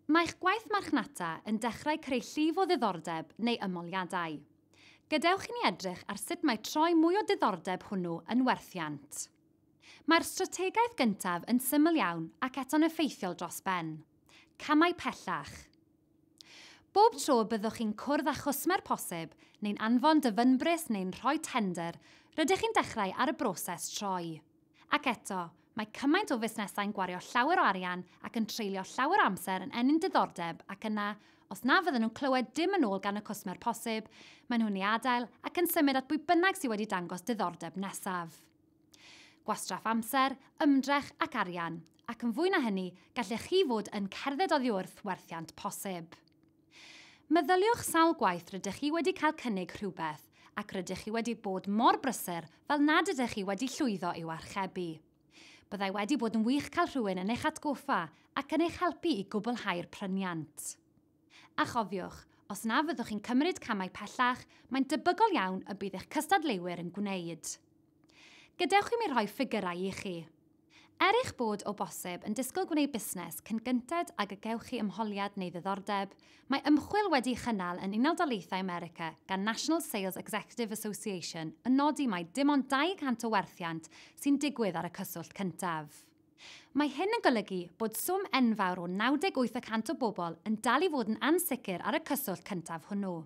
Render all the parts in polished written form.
Mae'ch gwaith marchnata yn dechrau creu llif o ddiddordeb neu ymoliadau. Gadewch i ni edrych ar sut mae troi mwy o diddordeb hwnnw yn werthiant. Mae'r strategaeth gyntaf yn syml iawn ac eto'n effeithiol dros ben. Camau pellach. Bob tro byddwch chi'n cwrdd â chwsmer posib, neu'n anfon dyfynbrys neu'n rhoi tender, rydych chi'n dechrau ar y broses troi. Ac eto, mae cymaint o fusnesau'n gwario llawer o arian ac yn treulio llawer amser yn enyn diddordeb ac yna, os na fydden nhw'n clywed dim yn ôl gan y cwsmer posib, maen nhw'n ei adael ac yn symud at bwy bynnag sydd wedi dangos diddordeb nesaf. Gwastraff amser, ymdrech ac arian, ac yn fwy na hynny, gallech chi fod yn cerdded oddi wrth werthiant posib. Meddyliwch sawl gwaith rydych chi wedi cael cynnig rhywbeth ac rydych chi wedi bod mor brysur fel nad ydych chi wedi llwyddo i'w archebu. Byddai wedi bod yn wych cael rhywun yn eich atgoffa ac yn eich helpu i gwblhau'r pryniant. A chofiwch, os na fyddwch chi'n cymryd camau pellach, mae'n debygol iawn y bydd eich cystadleuwyr yn gwneud. Gadewch i mi rhoi ffigurau i chi. Eich bod o bosib yn disgwyl gwneud busnes cyn gynted ag y gewch chi ymholiad neu ddiddordeb, mae ymchwil wedi'i chynnal yn Unol Daleithiau America gan National Sales Executive Association yn nodi mai dim ond 200 o werthiant sy'n digwydd ar y cyswllt cyntaf. Mae hyn yn golygu bod swm enfawr o 98% o bobl yn dal i fod yn ansicr ar y cyswllt cyntaf hwnnw.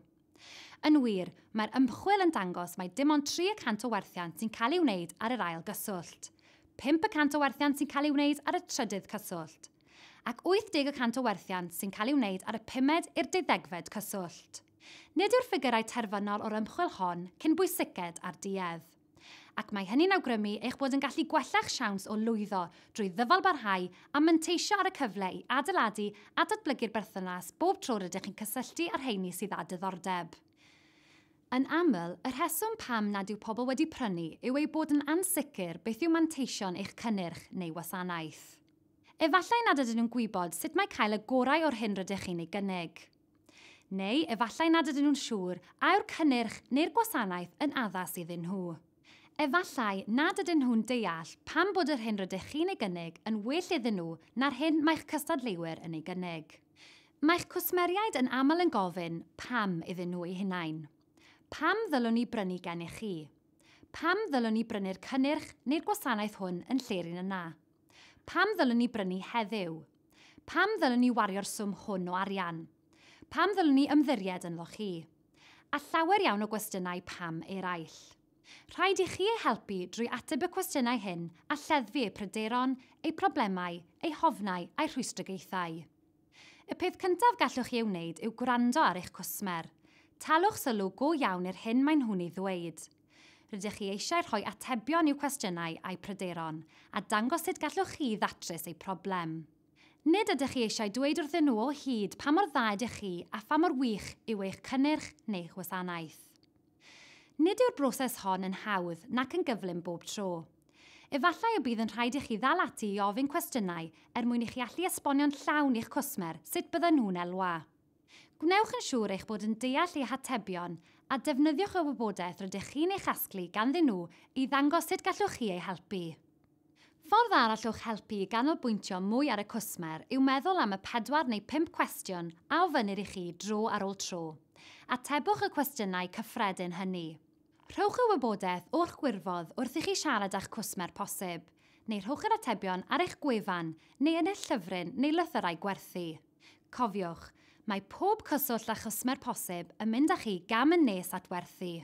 Yn wir, mae'r ymchwil yn dangos mai dim ond 3% o werthiant sy'n cael ei wneud ar yr ail gyswllt. 5% o werthiant sy'n cael ei wneud ar y trydydd cyswllt, ac 80% o werthiant sy'n cael ei wneud ar y 5ed i'r 12fed cyswllt. Nid yw'r ffigurau terfynol o'r ymchwil hon cyn bwysiced ar duedd, ac mae hynny'n awgrymu eich bod yn gallu gwella'ch siawns o lwyddo drwy ddyfalbarhau a manteisio ar y cyfle i adeiladu a datblygu'r berthynas bob tro rydych chi'n cysylltu â'r rheini sydd â diddordeb. Yn aml, y rheswm pam nad yw pobl wedi prynu yw ei bod yn ansicr beth yw manteision eich cynnyrch neu wasanaeth. Efallai nad ydyn nhw'n gwybod sut mae cael y gorau o'r hyn rydych chi'n ei gynnig. Neu efallai nad ydyn nhw'n siŵr a yw'r cynnyrch neu'r gwasanaeth yn addas iddyn nhw. Efallai nad ydyn nhw'n deall pam bod yr hyn rydych chi'n ei gynnig yn well iddyn nhw na'r hyn mae'ch cystadleuwyr yn ei gynnig. Mae'ch cwsmeriaid yn aml yn gofyn pam iddyn nhw eu hunain. Pam ddylwn ni brynu gennych chi? Pam ddylwn ni brynu'r cynnyrch neu'r gwasanaeth hwn yn lle'r un yna? Pam ddylwn ni brynu heddiw? Pam ddylwn ni wario'r swm hwn o arian? Pam ddylwn ni ymddiried ynddo chi? A llawer iawn o gwestiynau pam eraill. Rhaid i chi ei helpu drwy ateb y cwestiynau hyn a lleddfu eu pryderon, eu problemau, eu hofnau a'i rhwystragaethau. Y peth cyntaf gallwch chi ei wneud yw gwrando ar eich cwsmer. Talwch sylw go iawn i'r hyn mae'n nhw'n ei ddweud. Rydych chi eisiau rhoi atebion i'w cwestiynau a'i pryderon a dangos sut gallwch chi ddatrys eu problem. Nid ydych chi eisiau dweud wrthyn nhw o hyd pa mor dda ydych chi a pha mor wych yw eich cynnyrch neu'ch wasanaeth. Nid yw'r broses hon yn hawdd nac yn gyflym bob tro. Efallai y bydd yn rhaid i chi ddal ati i ofyn cwestiynau mwyn i chi allu esbonio'n llawn i'ch cwsmer sut bydden nhw'n elwa. Gwnewch yn siŵr eich bod yn deall eu hatebion a defnyddiwch y wybodaeth rydych chi'n ei chasglu ganddyn nhw i ddangos sut gallwch chi ei helpu. Ffordd arall o'ch helpu i ganolbwyntio mwy ar y cwsmer yw meddwl am y 4 neu 5 cwestiwn a ofynnir i chi dro ar ôl tro. Atebwch y cwestiynau cyffredin hynny. Rhowch y wybodaeth o'ch gwirfodd wrth i chi siarad â'ch cwsmer posib, neu rhowch yr atebion ar eich gwefan neu yn eich llyfryn neu lythyrau gwerthu. Cofiwch, mae pob cyswllt â chwsmer posib yn mynd â chi gam yn nes at werthu.